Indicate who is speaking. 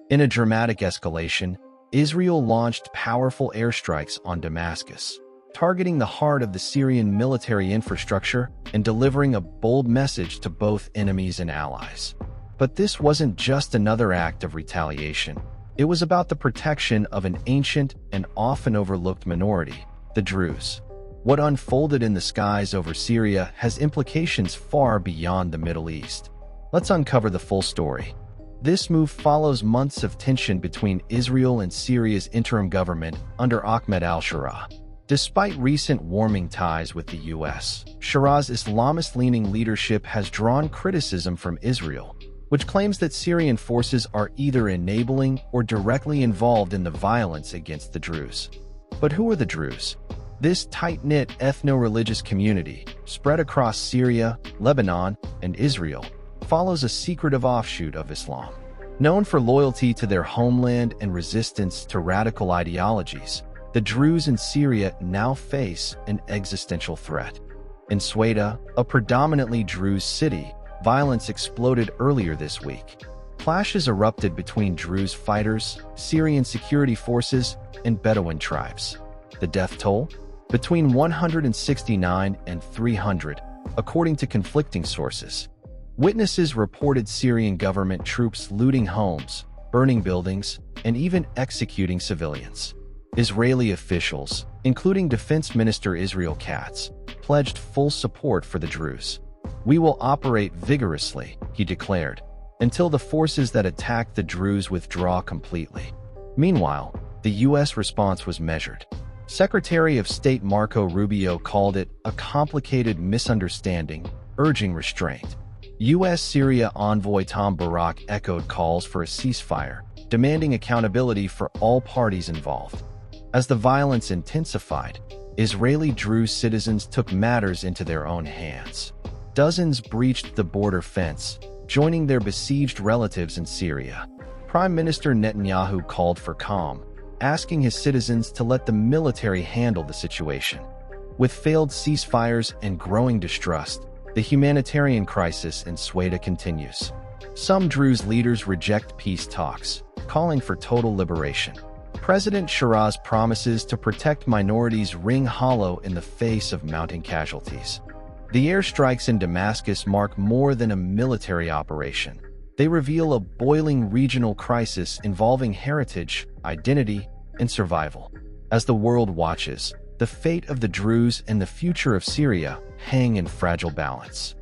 Speaker 1: In a dramatic escalation, Israel launched powerful airstrikes on Damascus, targeting the heart of the Syrian military infrastructure and delivering a bold message to both enemies and allies. But this wasn't just another act of retaliation. It was about the protection of an ancient and often overlooked minority, the Druze. What unfolded in the skies over Syria has implications far beyond the Middle East. Let's uncover the full story. This move follows months of tension between Israel and Syria's interim government under Ahmed al-Sharaa. Despite recent warming ties with the U.S., Sharaa's Islamist-leaning leadership has drawn criticism from Israel, which claims that Syrian forces are either enabling or directly involved in the violence against the Druze. But who are the Druze? This tight-knit ethno-religious community, spread across Syria, Lebanon, and Israel, follows a secretive offshoot of Islam. Known for loyalty to their homeland and resistance to radical ideologies, the Druze in Syria now face an existential threat. In Sweda, a predominantly Druze city, violence exploded earlier this week. Clashes erupted between Druze fighters, Syrian security forces, and Bedouin tribes. The death toll? Between 169 and 300, according to conflicting sources. Witnesses reported Syrian government troops looting homes, burning buildings, and even executing civilians. Israeli officials, including Defense Minister Israel Katz, pledged full support for the Druze. "We will operate vigorously," he declared, until the forces that attacked the Druze withdraw completely. Meanwhile, the U.S. response was measured. Secretary of State Marco Rubio called it a complicated misunderstanding, urging restraint. U.S. Syria envoy Tom Barak echoed calls for a ceasefire, demanding accountability for all parties involved. As the violence intensified, Israeli Druze citizens took matters into their own hands. Dozens breached the border fence, joining their besieged relatives in Syria. Prime Minister Netanyahu called for calm, asking his citizens to let the military handle the situation. With failed ceasefires and growing distrust, the humanitarian crisis in Sweda continues. Some Druze leaders reject peace talks, calling for total liberation. President Sharaa's promises to protect minorities ring hollow in the face of mounting casualties. The airstrikes in Damascus mark more than a military operation. They reveal a boiling regional crisis involving heritage, identity, and survival. As the world watches, the fate of the Druze and the future of Syria hang in fragile balance.